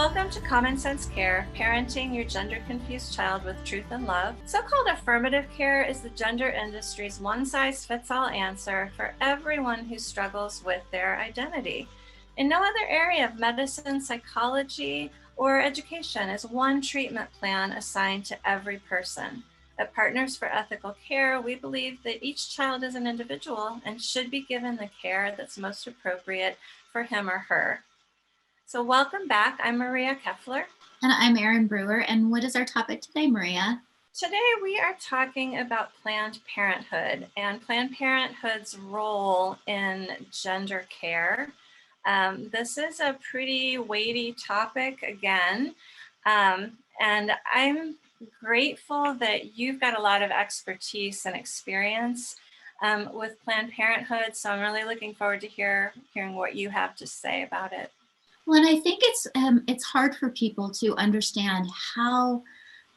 Welcome to Common Sense Care, parenting your gender-confused child with truth and love. So-called affirmative care is the gender industry's one-size-fits-all answer for everyone who struggles with their identity. In no other area of medicine, psychology, or education is one treatment plan assigned to every person. At Partners for Ethical Care, we believe that each child is an individual and should be given the care that's most appropriate for him or her. So welcome back. I'm Maria Keffler. And I'm Erin Brewer. And what is our topic today, Maria? Today we are talking about Planned Parenthood and Planned Parenthood's role in gender care. This is a pretty weighty topic again, and I'm grateful that you've got a lot of expertise and experience with Planned Parenthood, so I'm really looking forward to hearing what you have to say about it. Well, and I think it's hard for people to understand how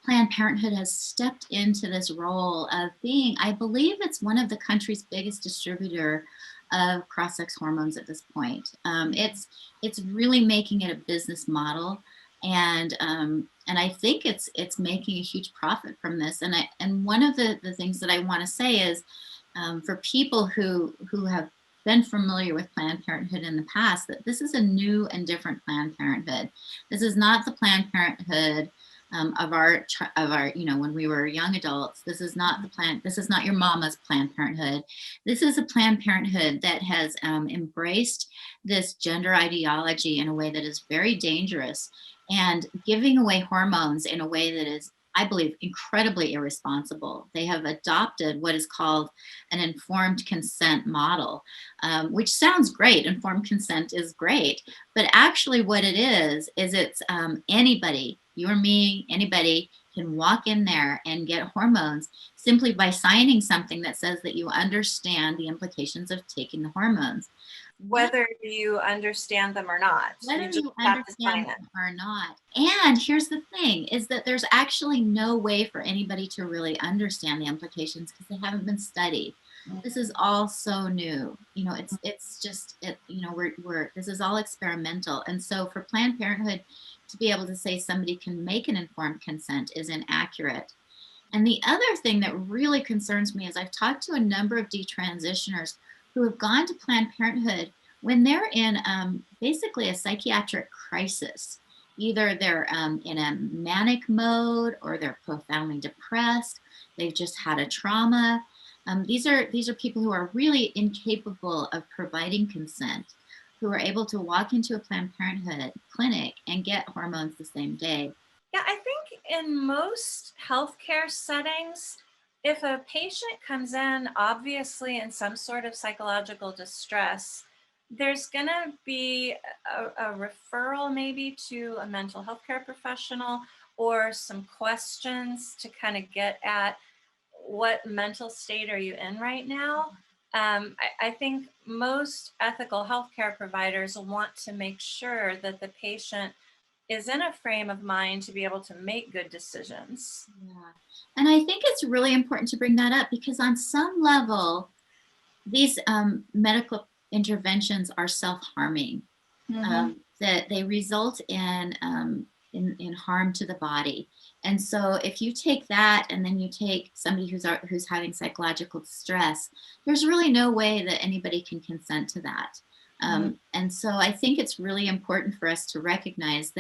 Planned Parenthood has stepped into this role of being, I believe it's one of the country's biggest distributor of cross-sex hormones at this point. It's really making it a business model, and I think it's making a huge profit from this. And one of the things that I want to say is for people who have been familiar with Planned Parenthood in the past, that this is a new and different Planned Parenthood. This is not the Planned Parenthood of our, when we were young adults. This is not this is not your mama's Planned Parenthood. This is a Planned Parenthood that has embraced this gender ideology in a way that is very dangerous and giving away hormones in a way that is, I believe, incredibly irresponsible. They have adopted what is called an informed consent model, which sounds great. Informed consent is great, but actually what it is it's anybody, you or me, anybody can walk in there and get hormones simply by signing something that says that you understand the implications of taking the hormones. Whether you understand them or not. Whether you understand them or not. And here's the thing, is that there's actually no way for anybody to really understand the implications because they haven't been studied. This is all so new. It's just, this is all experimental. And so for Planned Parenthood to be able to say somebody can make an informed consent is inaccurate. And the other thing that really concerns me is I've talked to a number of detransitioners who have gone to Planned Parenthood when they're in basically a psychiatric crisis. Either they're in a manic mode or they're profoundly depressed. They've just had a trauma. These are people who are really incapable of providing consent, who are able to walk into a Planned Parenthood clinic and get hormones the same day. Yeah, I think in most healthcare settings, if a patient comes in obviously in some sort of psychological distress, there's going to be a referral maybe to a mental health care professional or some questions to kind of get at what mental state are you in right now. I think most ethical healthcare providers want to make sure that the patient is in a frame of mind to be able to make good decisions. Yeah. And I think it's really important to bring that up because on some level, these medical interventions are self-harming, that they result in harm to the body. And so if you take that and then you take somebody who's having psychological distress, there's really no way that anybody can consent to that. And so I think it's really important for us to recognize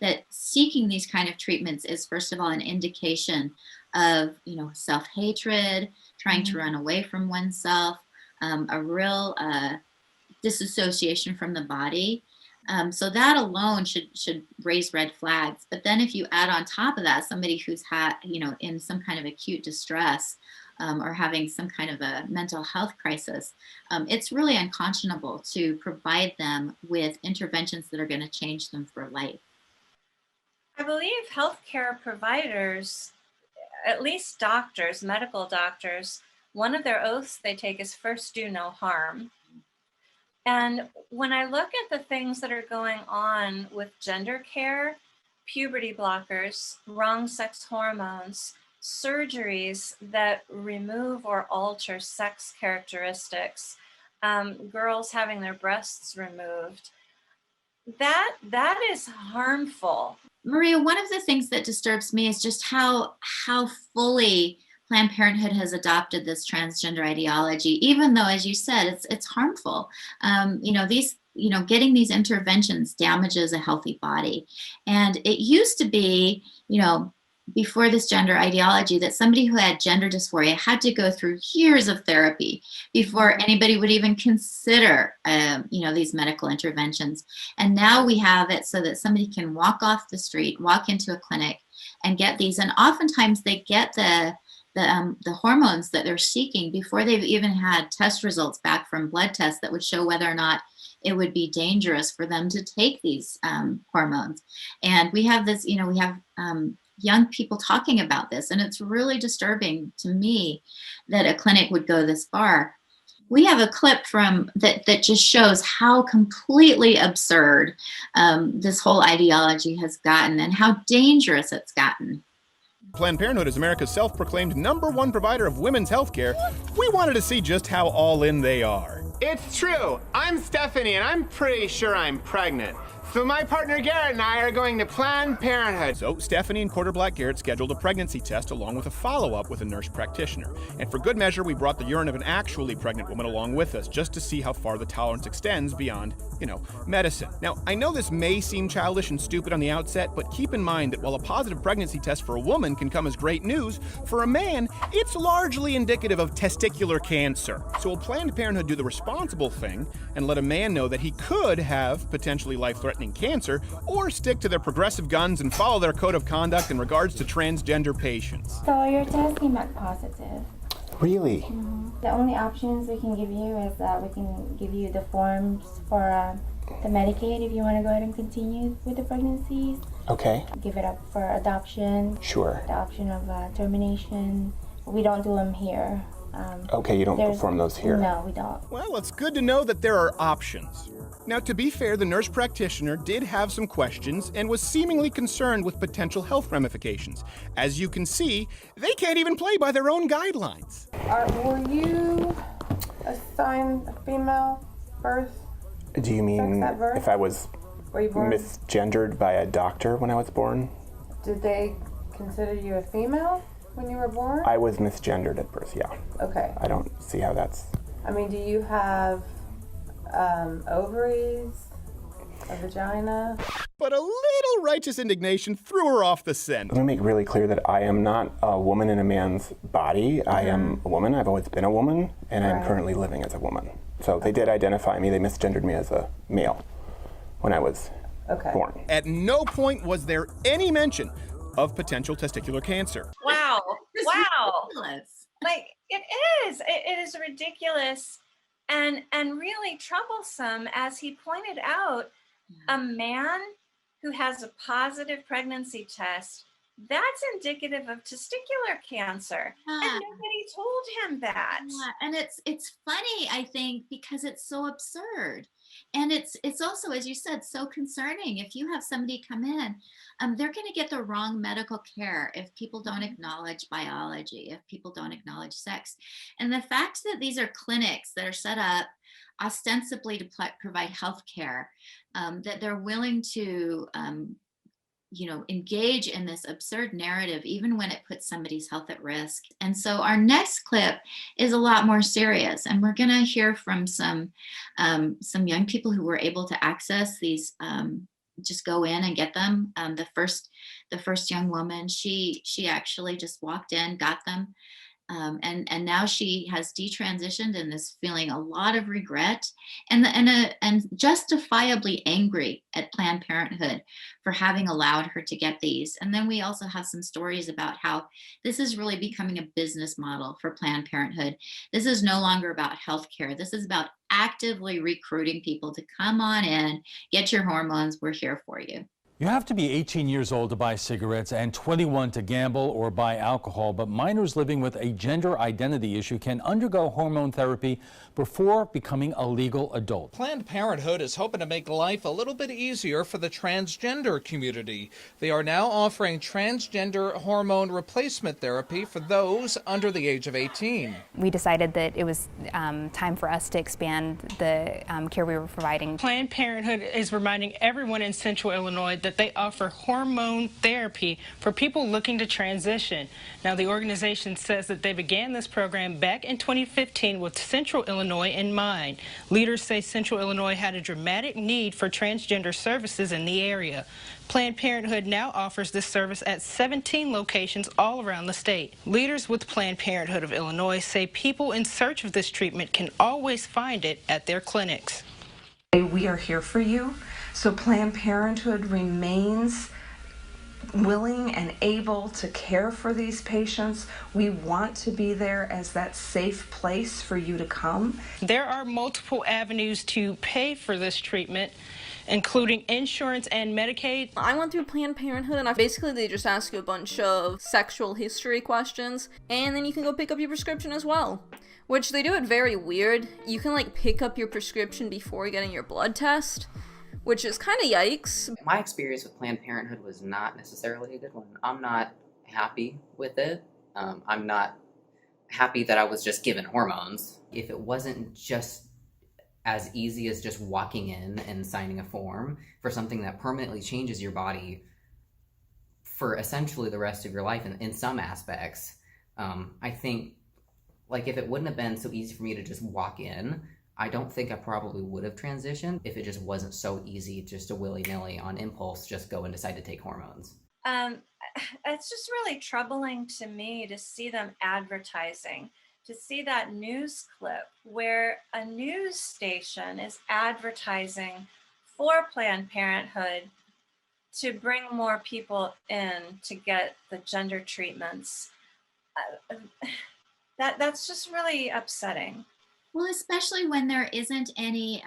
that seeking these kind of treatments is, first of all, an indication of self-hatred, trying to run away from oneself, a real disassociation from the body. So that alone should raise red flags. But then if you add on top of that somebody who's had in some kind of acute distress or having some kind of a mental health crisis, it's really unconscionable to provide them with interventions that are going to change them for life. I believe healthcare providers, at least doctors, medical doctors, one of their oaths they take is first do no harm. And when I look at the things that are going on with gender care, puberty blockers, wrong sex hormones, surgeries that remove or alter sex characteristics, girls having their breasts removed, that is harmful. Maria, one of the things that disturbs me is just how fully Planned Parenthood has adopted this transgender ideology, even though, as you said, it's harmful. These getting these interventions damages a healthy body, and it used to be, before this gender ideology, that somebody who had gender dysphoria had to go through years of therapy before anybody would even consider, these medical interventions. And now we have it so that somebody can walk off the street, walk into a clinic, and get these. And oftentimes they get the hormones that they're seeking before they've even had test results back from blood tests that would show whether or not it would be dangerous for them to take these hormones. And we have this, we have young people talking about this, and it's really disturbing to me that a clinic would go this far. We have a clip from that just shows how completely absurd this whole ideology has gotten and how dangerous it's gotten. Planned Parenthood is America's self-proclaimed #1 provider of women's health care. We wanted to see just how all in they are. It's true. I'm Stephanie, and I'm pretty sure I'm pregnant. So my partner Garrett and I are going to Planned Parenthood. So Stephanie and Quarter Black Garrett scheduled a pregnancy test along with a follow-up with a nurse practitioner. And for good measure, we brought the urine of an actually pregnant woman along with us just to see how far the tolerance extends beyond, medicine. Now, I know this may seem childish and stupid on the outset, but keep in mind that while a positive pregnancy test for a woman can come as great news, for a man, it's largely indicative of testicular cancer. So will Planned Parenthood do the responsible thing and let a man know that he could have potentially life-threatening cancer, or stick to their progressive guns and follow their code of conduct in regards to transgender patients? So your test came back positive. Really? The only options we can give you is that we can give you the forms for the Medicaid if you want to go ahead and continue with the pregnancies. Okay. Give it up for adoption. Sure. The option of termination. We don't do them here. Okay, you don't perform those here? No, we don't. Well, it's good to know that there are options. Now, to be fair, the nurse practitioner did have some questions and was seemingly concerned with potential health ramifications. As you can see, they can't even play by their own guidelines. Were you assigned a female birth? Do you mean Sex at birth? if I was Were you born? misgendered by a doctor when I was born? Did they consider you a female when you were born? I was misgendered at birth, yeah. Okay. I don't see how that's... I mean, do you have ovaries, a vagina? But a little righteous indignation threw her off the scent. Let me make really clear that I am not a woman in a man's body. I am a woman. I've always been a woman, and I'm currently living as a woman. So they did identify me. They misgendered me as a male when I was born. At no point was there any mention of potential testicular cancer. Wow. Wow. Ridiculous. Like it is ridiculous and really troublesome. As he pointed out, a man who has a positive pregnancy test, that's indicative of testicular cancer. And nobody told him that. Yeah, and it's funny, I think, because it's so absurd. And it's also, as you said, so concerning. If you have somebody come in, they're going to get the wrong medical care if people don't acknowledge biology, if people don't acknowledge sex. And the fact that these are clinics that are set up ostensibly to provide health care, that they're willing to engage in this absurd narrative, even when it puts somebody's health at risk. And so our next clip is a lot more serious, and we're going to hear from some young people who were able to access these, just go in and get them. The first young woman, she actually just walked in, got them. And now she has detransitioned and is feeling a lot of regret and justifiably angry at Planned Parenthood for having allowed her to get these. And then we also have some stories about how this is really becoming a business model for Planned Parenthood. This is no longer about healthcare. This is about actively recruiting people to come on in, get your hormones. We're here for you. You have to be 18 years old to buy cigarettes and 21 to gamble or buy alcohol, but minors living with a gender identity issue can undergo hormone therapy before becoming a legal adult. Planned Parenthood is hoping to make life a little bit easier for the transgender community. They are now offering transgender hormone replacement therapy for those under the age of 18. We decided that it was time for us to expand the care we were providing. Planned Parenthood is reminding everyone in Central Illinois that they offer hormone therapy for people looking to transition. Now, the organization says that they began this program back in 2015 with Central Illinois in mind. Leaders say Central Illinois had a dramatic need for transgender services in the area. Planned Parenthood now offers this service at 17 locations all around the state. Leaders with Planned Parenthood of Illinois say people in search of this treatment can always find it at their clinics. We are here for you. So Planned Parenthood remains willing and able to care for these patients. We want to be there as that safe place for you to come. There are multiple avenues to pay for this treatment, including insurance and Medicaid. I went through Planned Parenthood, and basically they just ask you a bunch of sexual history questions, and then you can go pick up your prescription as well. Which they do it very weird. You can like pick up your prescription before getting your blood test, which is kind of yikes. My experience with Planned Parenthood was not necessarily a good one. I'm not happy with it. I'm not happy that I was just given hormones. If it wasn't just as easy as just walking in and signing a form for something that permanently changes your body for essentially the rest of your life in some aspects, I think, like, if it wouldn't have been so easy for me to just walk in, I don't think I probably would have transitioned if it just wasn't so easy just to willy-nilly on impulse just go and decide to take hormones. It's just really troubling to me to see them advertising, to see that news clip where a news station is advertising for Planned Parenthood to bring more people in to get the gender treatments. That's just really upsetting. Well, especially when there isn't any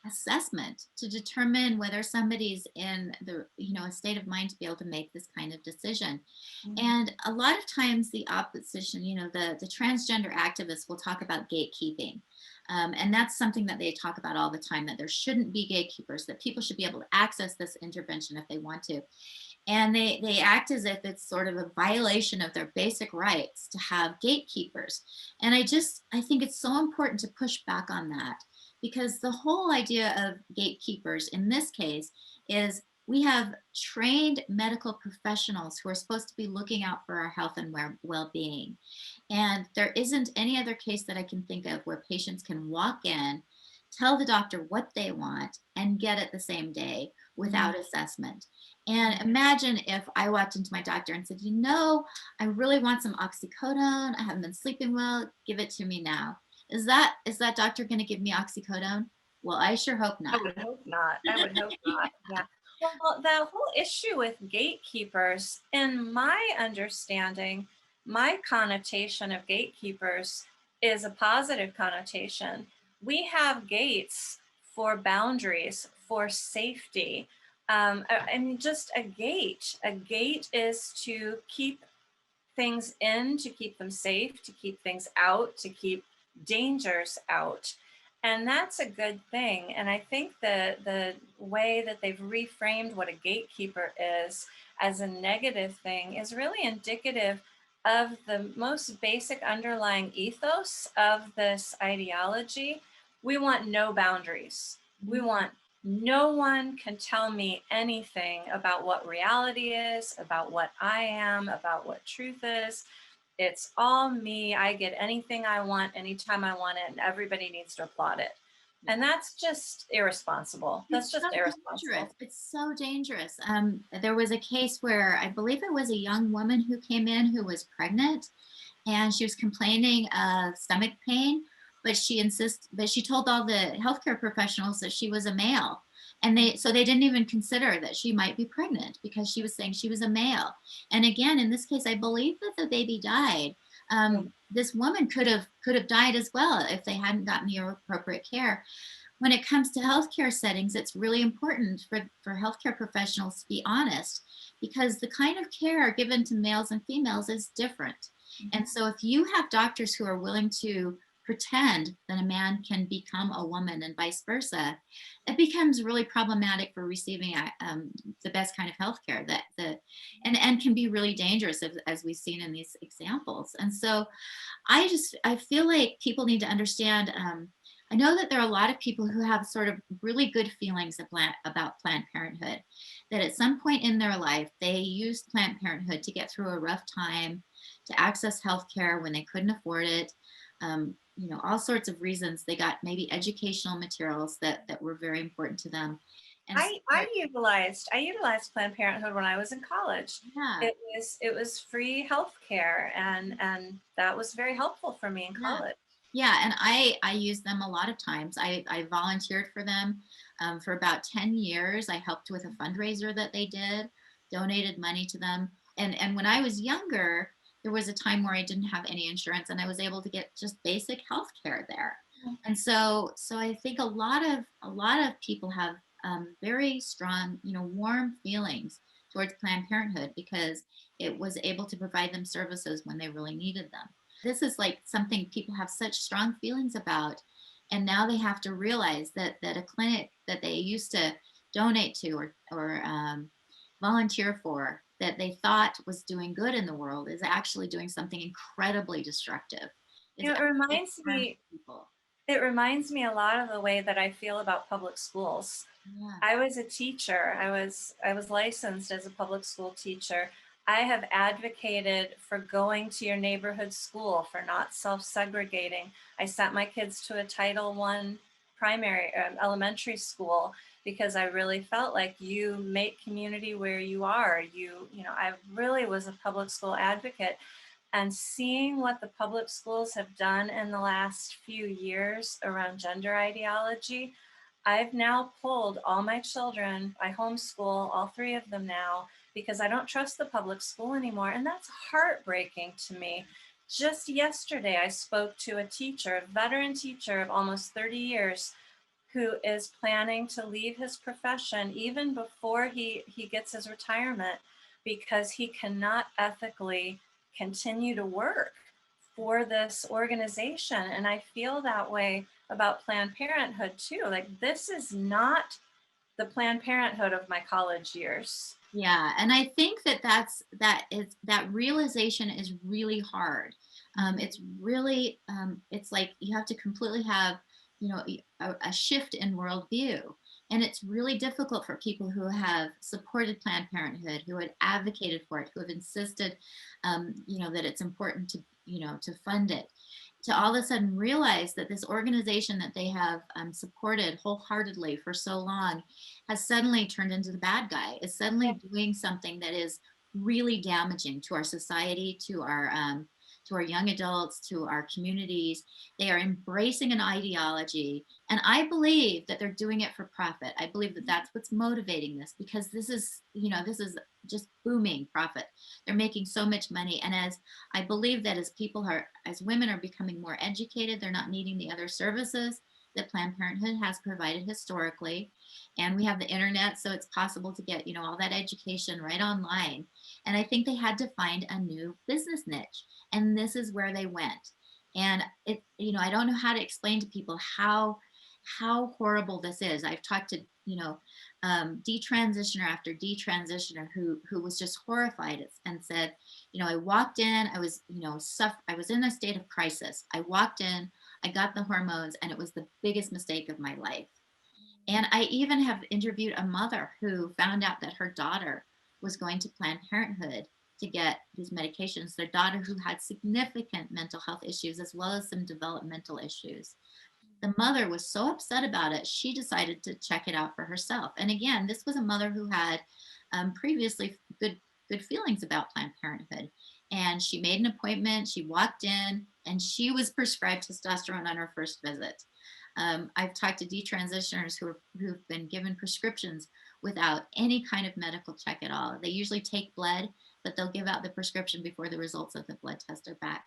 assessment to determine whether somebody's in the, a state of mind to be able to make this kind of decision. Mm-hmm. And a lot of times the opposition, the transgender activists will talk about gatekeeping. And that's something that they talk about all the time, that there shouldn't be gatekeepers, that people should be able to access this intervention if they want to. And they act as if it's sort of a violation of their basic rights to have gatekeepers. And I think it's so important to push back on that, because the whole idea of gatekeepers in this case is we have trained medical professionals who are supposed to be looking out for our health and well-being. And there isn't any other case that I can think of where patients can walk in, tell the doctor what they want, and get it the same day without assessment. And imagine if I walked into my doctor and said, I really want some oxycodone. I haven't been sleeping well. Give it to me now. Is that doctor going to give me oxycodone? Well, I sure hope not. I would hope not. Yeah. Well, the whole issue with gatekeepers, in my understanding, my connotation of gatekeepers is a positive connotation. We have gates for boundaries, for safety. Just a gate. A gate is to keep things in, to keep them safe, to keep things out, to keep dangers out. And that's a good thing. And I think the way that they've reframed what a gatekeeper is as a negative thing is really indicative of the most basic underlying ethos of this ideology. We want no boundaries. We want no one can tell me anything about what reality is, about what I am, about what truth is. It's all me. I get anything I want, anytime I want it, and everybody needs to applaud it. And that's just irresponsible. That's just irresponsible. Dangerous. It's so dangerous. There was a case where I believe it was a young woman who came in who was pregnant, and she was complaining of stomach pain, but she told all the healthcare professionals that she was a male. And they didn't even consider that she might be pregnant because she was saying she was a male. And again, in this case, I believe that the baby died. This woman could have died as well if they hadn't gotten the appropriate care. when it comes to healthcare settings, it's really important for healthcare professionals to be honest, because the kind of care given to males and females is different. And so if you have doctors who are willing to pretend that a man can become a woman and vice versa, it becomes really problematic for receiving the best kind of healthcare and can be really dangerous as we've seen in these examples. And so I feel like people need to understand. I know that there are a lot of people who have sort of really good feelings about Planned Parenthood, that at some point in their life, they used Planned Parenthood to get through a rough time, to access health care when they couldn't afford it. All sorts of reasons. They got maybe educational materials that were very important to them. And I utilized Planned Parenthood when I was in college. yeah, It was free health care, and that was very helpful for me in yeah. college. Yeah, and I use them a lot of times. I volunteered for them for about 10 years. I helped with a fundraiser that they did, donated money to them. And when I was younger, there was a time where I didn't have any insurance and I was able to get just basic health care there. And so I think a lot of people have very strong, warm feelings towards Planned Parenthood because it was able to provide them services when they really needed them. This is like something people have such strong feelings about, and now they have to realize that a clinic that they used to donate to or volunteer for, that they thought was doing good in the world, is actually doing something incredibly destructive. It's It actually reminds harming me people. it reminds me a lot of the way that I feel about public schools. Yeah. I was a teacher. I was licensed as a public school teacher. I have advocated for going to your neighborhood school, for not self-segregating. I sent my kids to a Title I primary elementary school because I really felt like you make community where you are. I really was a public school advocate, and seeing what the public schools have done in the last few years around gender ideology, I've now pulled all my children. I homeschool all three of them now because I don't trust the public school anymore. And that's heartbreaking to me. Just yesterday, I spoke to a teacher, a veteran teacher of almost 30 years, who is planning to leave his profession even before he gets his retirement because he cannot ethically continue to work for this organization. And I feel that way about Planned Parenthood too. Like, this is not the Planned Parenthood of my college years. Yeah, and I think that realization is really hard. It's really it's like you have to completely have a shift in worldview, and it's really difficult for people who have supported Planned Parenthood, who had advocated for it, who have insisted, that it's important to fund it, to all of a sudden realize that this organization that they have supported wholeheartedly for so long has suddenly turned into the bad guy, is suddenly doing something that is really damaging to our society, to our young adults, to our communities. They are embracing an ideology, and I believe that they're doing it for profit. I believe that that's what's motivating this, because this is just booming profit. They're making so much money, and as I believe that as women are becoming more educated, they're not needing the other services that Planned Parenthood has provided historically. And we have the internet, so it's possible to get, all that education right online. And I think they had to find a new business niche. And this is where they went. And I don't know how to explain to people how horrible this is. I've talked to, detransitioner after detransitioner who was just horrified and said, I walked in, I was, I was in a state of crisis. I walked in, I got the hormones, and it was the biggest mistake of my life. And I even have interviewed a mother who found out that her daughter was going to Planned Parenthood to get these medications. Their daughter, who had significant mental health issues as well as some developmental issues. The mother was so upset about it, she decided to check it out for herself. And again, this was a mother who had previously good feelings about Planned Parenthood. And she made an appointment, she walked in, and she was prescribed testosterone on her first visit. I've talked to detransitioners who've been given prescriptions without any kind of medical check at all. They usually take blood, but they'll give out the prescription before the results of the blood test are back.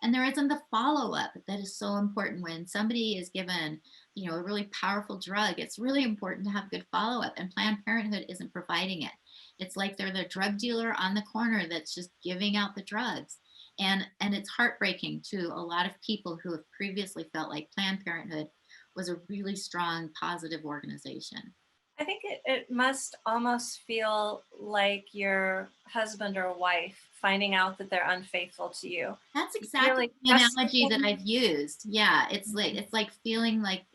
And there isn't the follow-up that is so important. When somebody is given, a really powerful drug, it's really important to have good follow-up, and Planned Parenthood isn't providing it. It's like they're the drug dealer on the corner that's just giving out the drugs. And it's heartbreaking to a lot of people who have previously felt like Planned Parenthood was a really strong, positive organization. I think it must almost feel like your husband or wife finding out that they're unfaithful to you. That's You exactly really the trust analogy that them. I've used. Yeah, it's like feeling like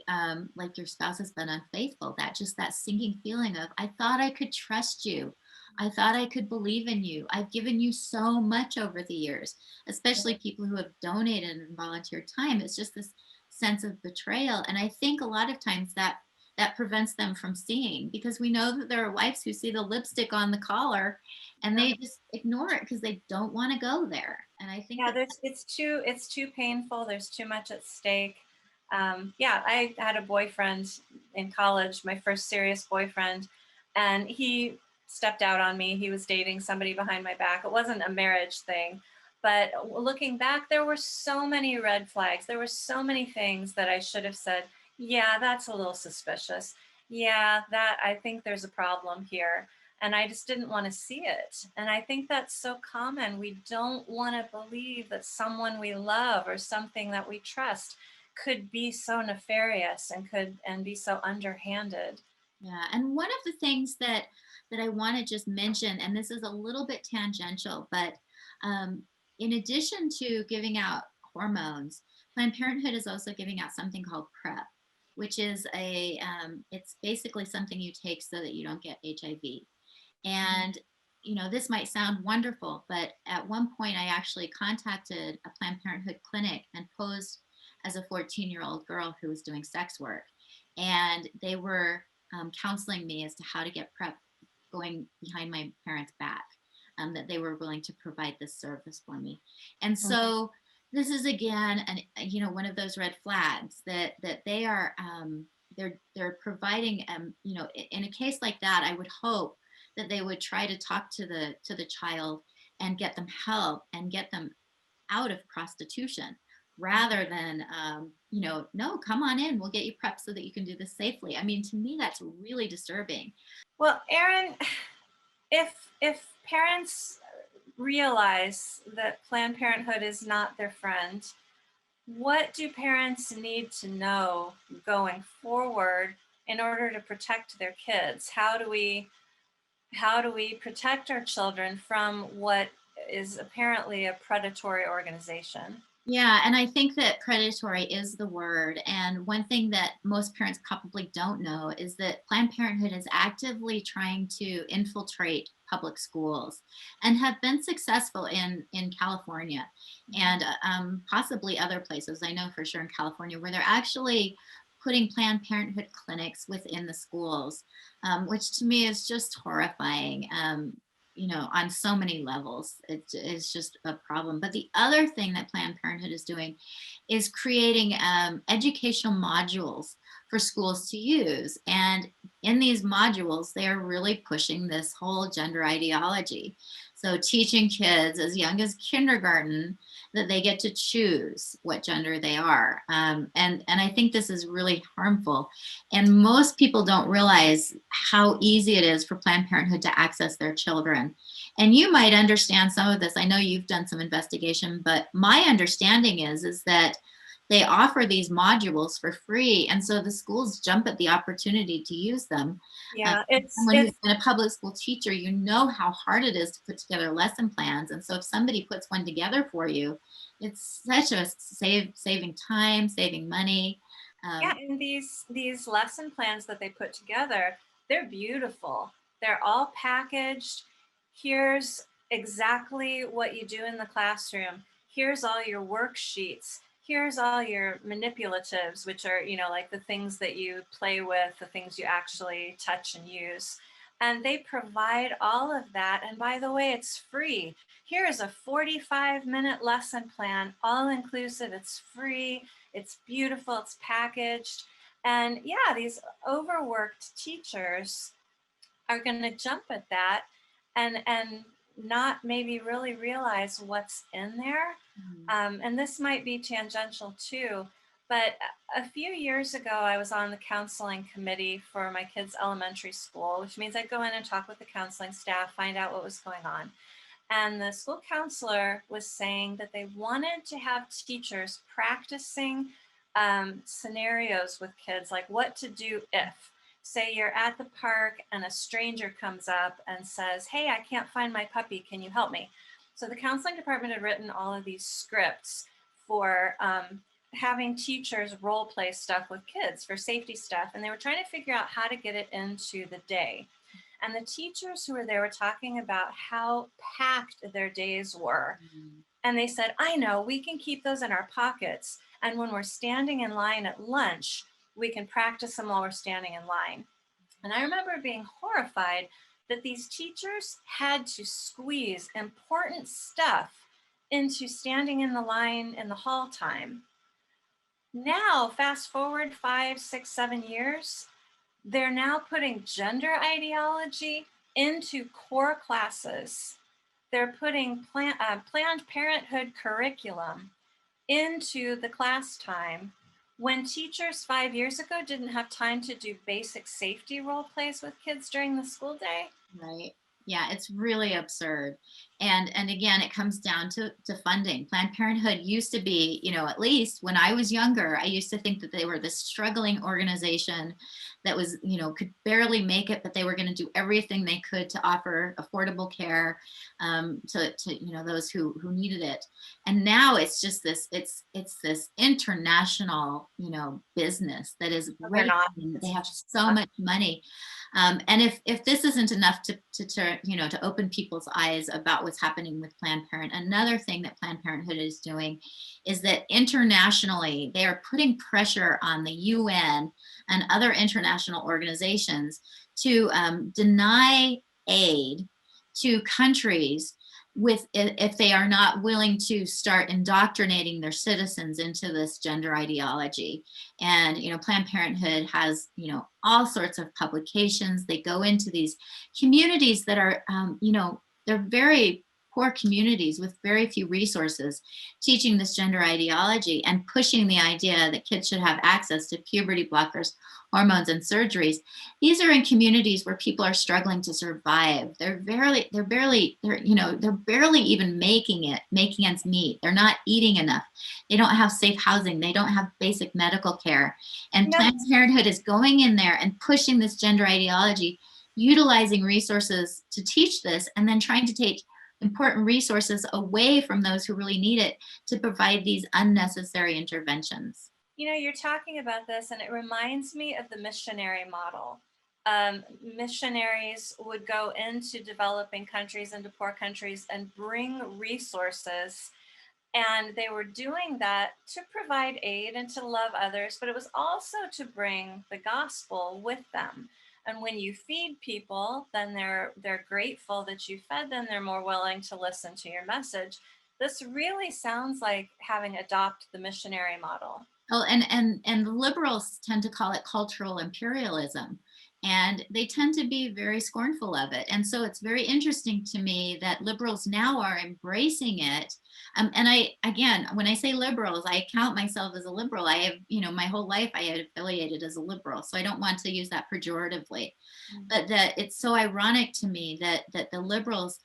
your spouse has been unfaithful. That sinking feeling of, I thought I could trust you. I thought I could believe in you. I've given you so much over the years, especially people who have donated and volunteered time. It's just this sense of betrayal. And I think a lot of times that prevents them from seeing, because we know that there are wives who see the lipstick on the collar and they just ignore it because they don't want to go there. And I think Yeah, that it's too painful. There's too much at stake. Yeah, I had a boyfriend in college, my first serious boyfriend, and he stepped out on me. He was dating somebody behind my back. It wasn't a marriage thing, but looking back, there were so many red flags. There were so many things that I should have said, yeah, that's a little suspicious. Yeah, that I think there's a problem here. And I just didn't want to see it. And I think that's so common. We don't want to believe that someone we love or something that we trust could be so nefarious and be so underhanded. Yeah, and one of the things that I want to just mention, and this is a little bit tangential, but in addition to giving out hormones, Planned Parenthood is also giving out something called PrEP, which is it's basically something you take so that you don't get HIV. And this might sound wonderful, but at one point I actually contacted a Planned Parenthood clinic and posed as a 14-year-old girl who was doing sex work. And they were counseling me as to how to get PrEP going behind my parents' back, that they were willing to provide this service for me. And so this is again, one of those red flags that they are, they're providing, in a case like that, I would hope that they would try to talk to the child and get them help and get them out of prostitution, rather than no, come on in, we'll get you PrEP so that you can do this safely. I mean, to me, that's really disturbing. Well, Erin, if parents realize that Planned Parenthood is not their friend, what do parents need to know going forward in order to protect their kids? How do we protect our children from what is apparently a predatory organization? Yeah, and I think that predatory is the word. And one thing that most parents probably don't know is that Planned Parenthood is actively trying to infiltrate public schools and have been successful in California and possibly other places. I know for sure in California, where they're actually putting Planned Parenthood clinics within the schools, which to me is just horrifying. On so many levels, it's just a problem. But the other thing that Planned Parenthood is doing is creating educational modules for schools to use. And in these modules, they are really pushing this whole gender ideology. So teaching kids as young as kindergarten that they get to choose what gender they are. And I think this is really harmful. And most people don't realize how easy it is for Planned Parenthood to access their children. And you might understand some of this. I know you've done some investigation, but my understanding is that they offer these modules for free. And so the schools jump at the opportunity to use them. Yeah, Someone who's been a public school teacher, you know how hard it is to put together lesson plans. And so if somebody puts one together for you, it's such a saving time, saving money. Yeah, and these lesson plans that they put together, they're beautiful. They're all packaged. Here's exactly what you do in the classroom. Here's all your worksheets. Here's all your manipulatives, which are, like the things that you play with, the things you actually touch and use. And they provide all of that. And by the way, it's free. Here is a 45-minute lesson plan, all inclusive. It's free. It's beautiful. It's packaged. And yeah, these overworked teachers are going to jump at that and not maybe really realize what's in there. And this might be tangential too, but a few years ago, I was on the counseling committee for my kids' elementary school, which means I'd go in and talk with the counseling staff, find out what was going on. And the school counselor was saying that they wanted to have teachers practicing scenarios with kids, like what to do if, say, you're at the park and a stranger comes up and says, "Hey, I can't find my puppy. Can you help me?" So the counseling department had written all of these scripts for having teachers role play stuff with kids for safety stuff. And they were trying to figure out how to get it into the day. And the teachers who were there were talking about how packed their days were. And they said, "I know, we can keep those in our pockets. And when we're standing in line at lunch, we can practice them while we're standing in line." And I remember being horrified that these teachers had to squeeze important stuff into standing in the line in the hall time. Now, fast forward 5, 6, 7 years, they're now putting gender ideology into core classes. They're putting Planned Parenthood curriculum into the class time when teachers 5 years ago didn't have time to do basic safety role plays with kids during the school day. Right. Yeah, it's really absurd. And again, it comes down to funding. Planned Parenthood used to be, at least when I was younger, I used to think that they were this struggling organization that was, could barely make it, but they were going to do everything they could to offer affordable care to those who needed it. And now it's just it's this international, business that is They're not. They have so much money. And if this isn't enough to open people's eyes about what's happening with Planned Parenthood, another thing that Planned Parenthood is doing is that internationally they are putting pressure on the UN and other international organizations to deny aid to countries if they are not willing to start indoctrinating their citizens into this gender ideology. And Planned Parenthood has all sorts of publications. They go into these communities that are they're very poor communities with very few resources, teaching this gender ideology and pushing the idea that kids should have access to puberty blockers, hormones, and surgeries. These are in communities where people are struggling to survive. They're barely even making ends meet. They're not eating enough. They don't have safe housing. They don't have basic medical care. And Planned Parenthood is going in there and pushing this gender ideology, utilizing resources to teach this, and then trying to take important resources away from those who really need it to provide these unnecessary interventions. You're talking about this, and it reminds me of the missionary model. Missionaries would go into developing countries, into poor countries, and bring resources. And they were doing that to provide aid and to love others, but it was also to bring the gospel with them. And when you feed people, then they're grateful that you fed them. They're more willing to listen to your message. This really sounds like having adopted the missionary model. Oh, and the liberals tend to call it cultural imperialism, and they tend to be very scornful of it. And so it's very interesting to me that liberals now are embracing it. And again, when I say liberals, I count myself as a liberal. I have, my whole life I had affiliated as a liberal, so I don't want to use that pejoratively. But that it's so ironic to me that the liberals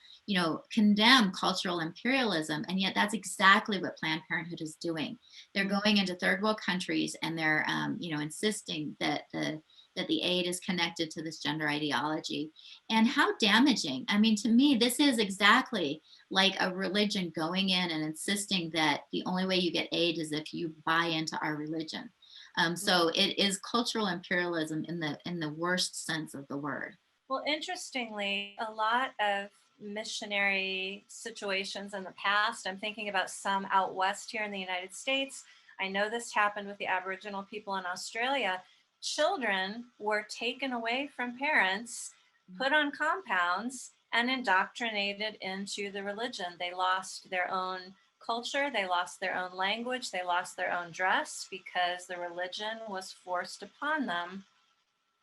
condemn cultural imperialism, and yet that's exactly what Planned Parenthood is doing. They're going into third world countries, and they're insisting that the aid is connected to this gender ideology. And how damaging. I mean, to me, this is exactly like a religion going in and insisting that the only way you get aid is if you buy into our religion. So it is cultural imperialism in the worst sense of the word. Well, interestingly, a lot of missionary situations in the past, I'm thinking about some out west here in the United States. I know this happened with the Aboriginal people in Australia. Children were taken away from parents, put on compounds, and indoctrinated into the religion. They lost their own culture, they lost their own language, they lost their own dress because the religion was forced upon them.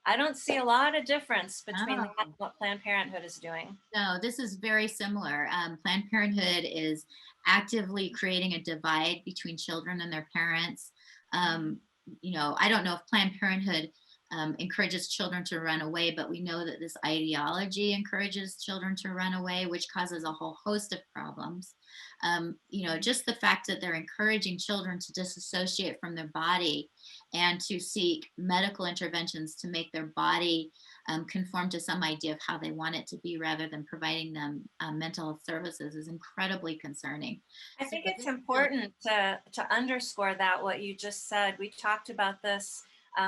I don't see a lot of difference between that Oh. and what Planned Parenthood is doing. No, this is very similar. Planned Parenthood is actively creating a divide between children and their parents. Um, I don't know if Planned Parenthood encourages children to run away, but we know that this ideology encourages children to run away, which causes a whole host of problems. Just the fact that they're encouraging children to disassociate from their body and to seek medical interventions to make their body conform to some idea of how they want it to be rather than providing them mental health services is incredibly concerning. I So think this it's is really, important to underscore that what you just said. We talked about this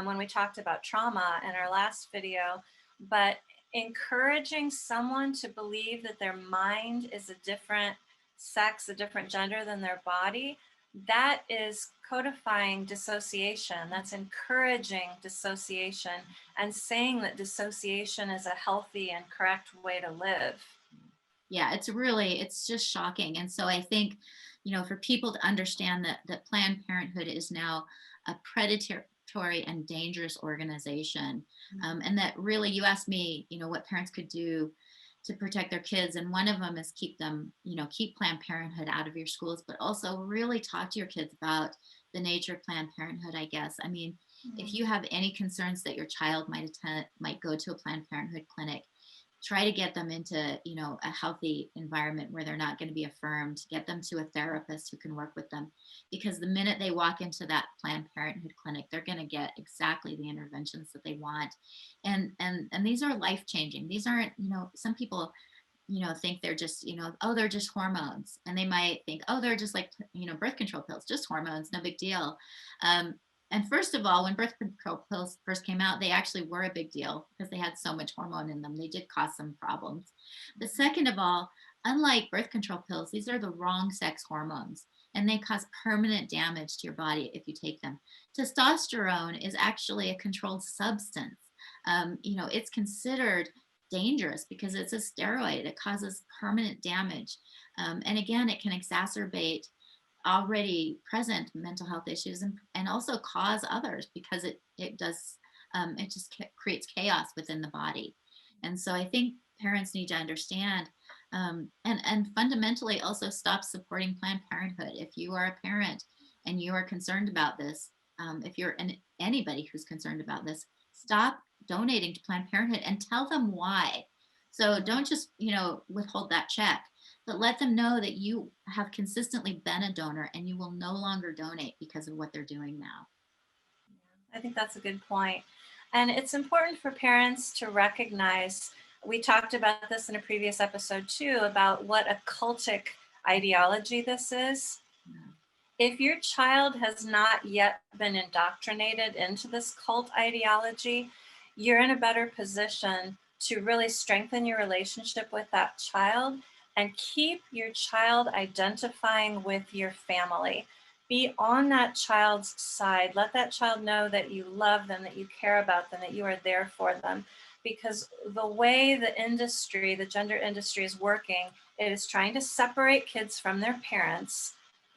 when we talked about trauma in our last video, but encouraging someone to believe that their mind is a different sex, a different gender than their body, that is codifying dissociation. That's encouraging dissociation and saying that dissociation is a healthy and correct way to live. yeah, it's just shocking. And so I think, for people to understand that Planned Parenthood is now a predatory and dangerous organization, and that really, you asked me, what parents could do to protect their kids, and one of them is keep Planned Parenthood out of your schools, but also really talk to your kids about the nature of Planned Parenthood. I guess, I mean, if you have any concerns that your child might go to a Planned Parenthood clinic, try to get them into a healthy environment where they're not going to be affirmed, get them to a therapist who can work with them, because the minute they walk into that Planned Parenthood clinic, they're going to get exactly the interventions that they want. And these are life changing. These aren't, some people think they're just, oh, they're just hormones, and they might think, oh, they're just like, birth control pills, just hormones, no big deal. And first of all, when birth control pills first came out, they actually were a big deal because they had so much hormone in them. They did cause some problems. But second of all, unlike birth control pills, these are the wrong sex hormones, and they cause permanent damage to your body if you take them. Testosterone is actually a controlled substance. It's considered dangerous because it's a steroid. It causes permanent damage. And again, it can exacerbate already present mental health issues, and also cause others because it does it just creates chaos within the body. And so I think parents need to understand, and fundamentally also stop supporting Planned Parenthood. If you are a parent and you are concerned about this, if you're anybody who's concerned about this, stop donating to Planned Parenthood and tell them why. So don't just withhold that check, but let them know that you have consistently been a donor and you will no longer donate because of what they're doing now. I think that's a good point. And it's important for parents to recognize, we talked about this in a previous episode too, about what a cultic ideology this is. If your child has not yet been indoctrinated into this cult ideology, you're in a better position to really strengthen your relationship with that child and keep your child identifying with your family. Be on that child's side. Let that child know that you love them, that you care about them, that you are there for them. Because the way the industry, the gender industry is working, it is trying to separate kids from their parents.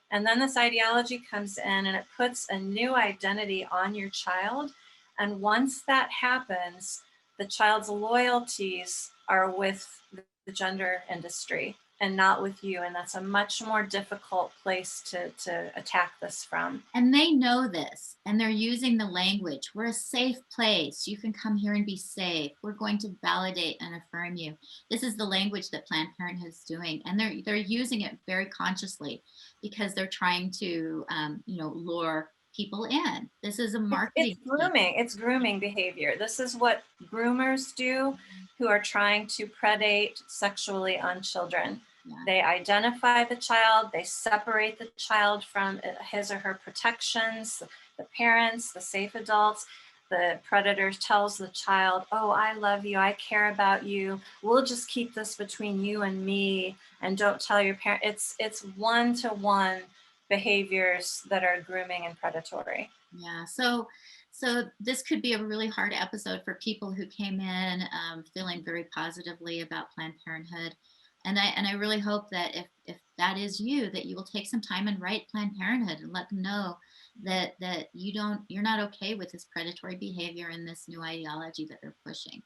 And then this ideology comes in and it puts a new identity on your child. And once that happens, the child's loyalties are with the gender industry and not with you. And that's a much more difficult place to attack this from. And they know this, and they're using the language. We're a safe place. You can come here and be safe. We're going to validate and affirm you. This is the language that Planned Parenthood is doing, and they're using it very consciously because they're trying to, lure people in. This is a marketing. It's grooming. It's grooming behavior. This is what groomers do who are trying to predate sexually on children. Yeah. They identify the child, they separate the child from his or her protections, the parents, the safe adults. The predator tells the child, oh, I love you, I care about you. We'll just keep this between you and me and don't tell your parent. It's one-to-one behaviors that are grooming and predatory. Yeah, so this could be a really hard episode for people who came in feeling very positively about Planned Parenthood. And I really hope that if that is you, that you will take some time and write Planned Parenthood and let them know that you're not okay with this predatory behavior and this new ideology that they're pushing.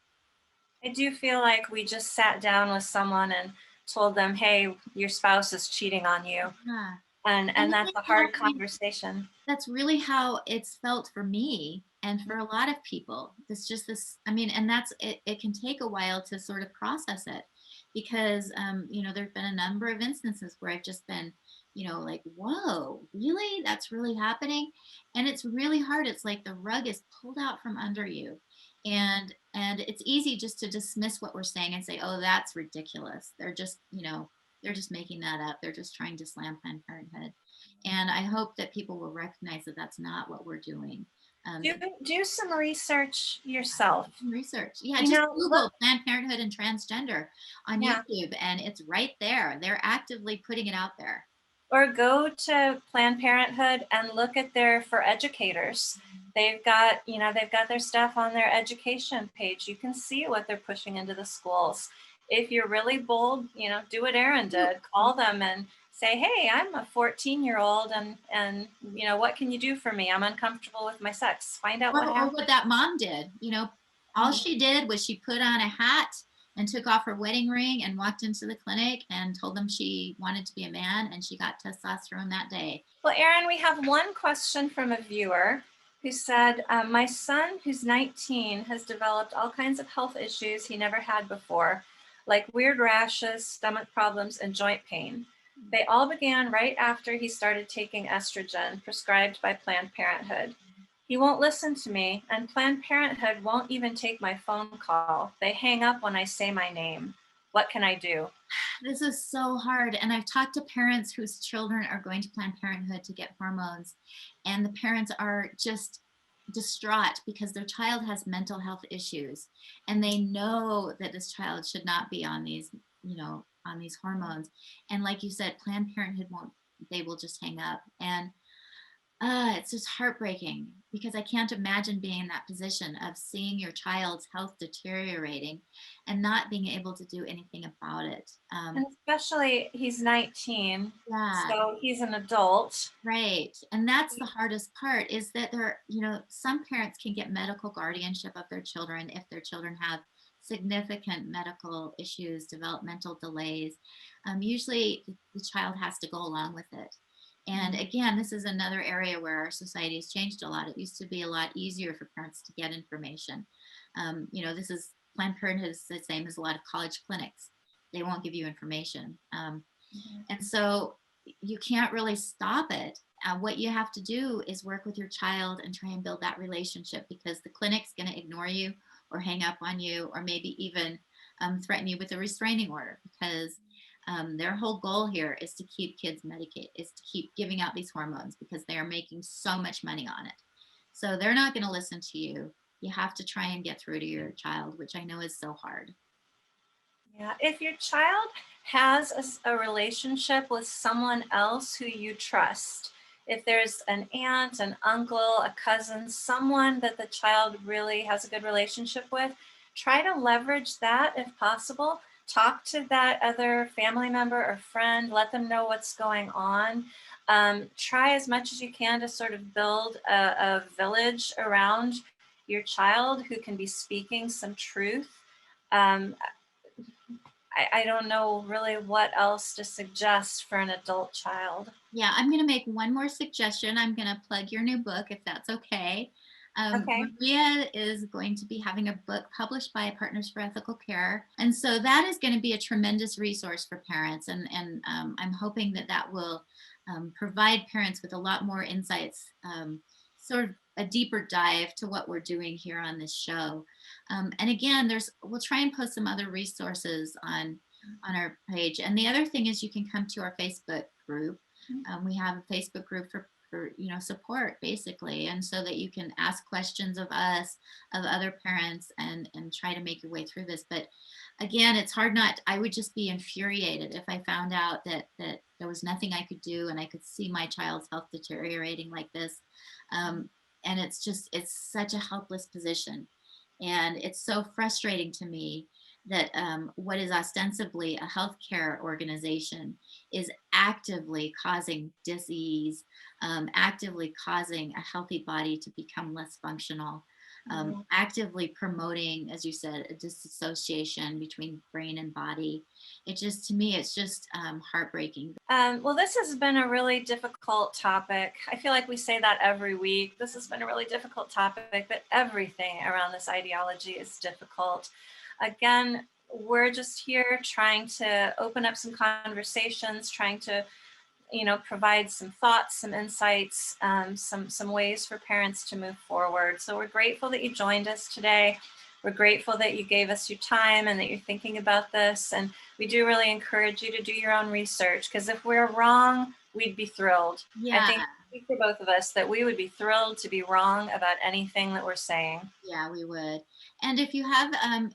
I do feel like we just sat down with someone and told them, hey, your spouse is cheating on you. Yeah. And that's a You know, hard conversation. that's really how it's felt for me and for a lot of people. It's just this, I mean, and it can take a while to sort of process it because, there've been a number of instances where I've just been, like, whoa, really? That's really happening. And it's really hard. It's like the rug is pulled out from under you. And it's easy just to dismiss what we're saying and say, oh, that's ridiculous. They're just making that up. They're just trying to slam Planned Parenthood. And I hope that people will recognize that that's not what we're doing. Do some research yourself. Research. Yeah, You just know, Google Planned Parenthood and transgender on Yeah. YouTube, and it's right there. They're actively putting it out there. Or go to Planned Parenthood and look at their for educators. They've got their stuff on their education page. You can see what they're pushing into the schools. If you're really bold, do what Erin did. Call them and say, hey, I'm a 14-year-old and what can you do for me? I'm uncomfortable with my sex. Find out what Or happened. what that mom did. All she did was she put on a hat and took off her wedding ring and walked into the clinic and told them she wanted to be a man, and she got testosterone that day. Well, Erin, we have one question from a viewer who said, my son, who's 19, has developed all kinds of health issues he never had before, like weird rashes, stomach problems, and joint pain. They all began right after he started taking estrogen prescribed by Planned Parenthood. He won't listen to me, and Planned Parenthood won't even take my phone call. They hang up when I say my name. What can I do? This is so hard. And I've talked to parents whose children are going to Planned Parenthood to get hormones, and the parents are just distraught because their child has mental health issues, and they know that this child should not be on these, on these hormones. And like you said, Planned Parenthood won't, they will just hang up. And it's just heartbreaking because I can't imagine being in that position of seeing your child's health deteriorating and not being able to do anything about it. And especially he's 19, Yeah. so he's an adult. Right. And that's the hardest part is that some parents can get medical guardianship of their children if their children have significant medical issues, developmental delays. Usually the child has to go along with it. And again, this is another area where our society has changed a lot. It used to be a lot easier for parents to get information. This is Planned Parenthood is the same as a lot of college clinics. They won't give you information. And so you can't really stop it. What you have to do is work with your child and try and build that relationship, because the clinic's going to ignore you or hang up on you or maybe even threaten you with a restraining order, because their whole goal here is to keep kids medicated, is to keep giving out these hormones because they are making so much money on it. So they're not going to listen to you. You have to try and get through to your child, which I know is so hard. Yeah, if your child has a relationship with someone else who you trust, if there's an aunt, an uncle, a cousin, someone that the child really has a good relationship with, try to leverage that if possible. Talk to that other family member or friend, let them know what's going on. Try as much as you can to sort of build a village around your child who can be speaking some truth. I don't know really what else to suggest for an adult child. Yeah, I'm going to make one more suggestion. I'm going to plug your new book, if that's okay. Okay. Maria is going to be having a book published by Partners for Ethical Care. And so that is going to be a tremendous resource for parents. And I'm hoping that will provide parents with a lot more insights, sort of a deeper dive to what we're doing here on this show. And again, we'll try and post some other resources on our page. And the other thing is you can come to our Facebook group. We have a Facebook group for support, basically, and so that you can ask questions of us, of other parents, and try to make your way through this. But again, it's hard I would just be infuriated if I found out that there was nothing I could do and I could see my child's health deteriorating like this. And it's such a helpless position. And it's so frustrating to me that what is ostensibly a healthcare organization is actively causing disease, actively causing a healthy body to become less functional, actively promoting, as you said, a disassociation between brain and body. It just, to me, it's just heartbreaking. Well, this has been a really difficult topic. I feel like we say that every week. This has been a really difficult topic, but everything around this ideology is difficult. Again, we're just here trying to open up some conversations, trying to, provide some thoughts, some insights, some ways for parents to move forward. So we're grateful that you joined us today. We're grateful that you gave us your time and that you're thinking about this. And we do really encourage you to do your own research, because if we're wrong, we'd be thrilled. Yeah. I think for both of us that we would be thrilled to be wrong about anything that we're saying. Yeah, we would. And if you have,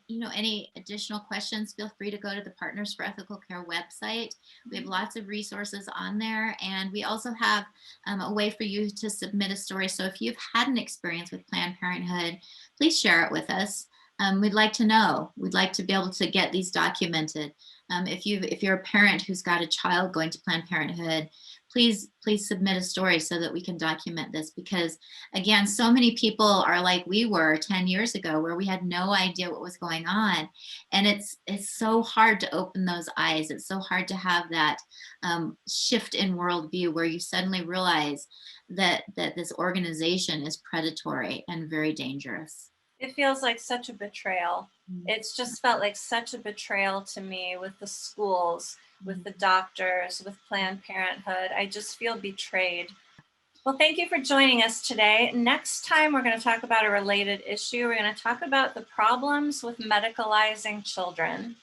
any additional questions, feel free to go to the Partners for Ethical Care website. We have lots of resources on there, and we also have a way for you to submit a story. So if you've had an experience with Planned Parenthood, please share it with us. We'd like to know. We'd like to be able to get these documented. If you're a parent who's got a child going to Planned Parenthood, please submit a story so that we can document this, because again, so many people are like we were 10 years ago, where we had no idea what was going on. And it's so hard to open those eyes. It's so hard to have that shift in worldview where you suddenly realize that this organization is predatory and very dangerous. It feels like such a betrayal. It's just felt like such a betrayal to me, with the schools, with the doctors, with Planned Parenthood. I just feel betrayed. Well, thank you for joining us today. Next time, we're going to talk about a related issue. We're going to talk about the problems with medicalizing children.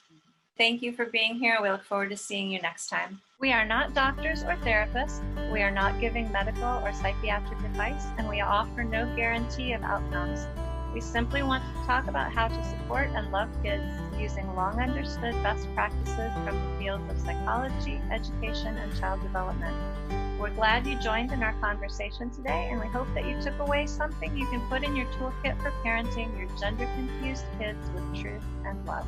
Thank you for being here. We look forward to seeing you next time. We are not doctors or therapists. We are not giving medical or psychiatric advice, and we offer no guarantee of outcomes. We simply want to talk about how to support and love kids using long understood best practices from the fields of psychology, education, and child development. We're glad you joined in our conversation today, and we hope that you took away something you can put in your toolkit for parenting your gender-confused kids with truth and love.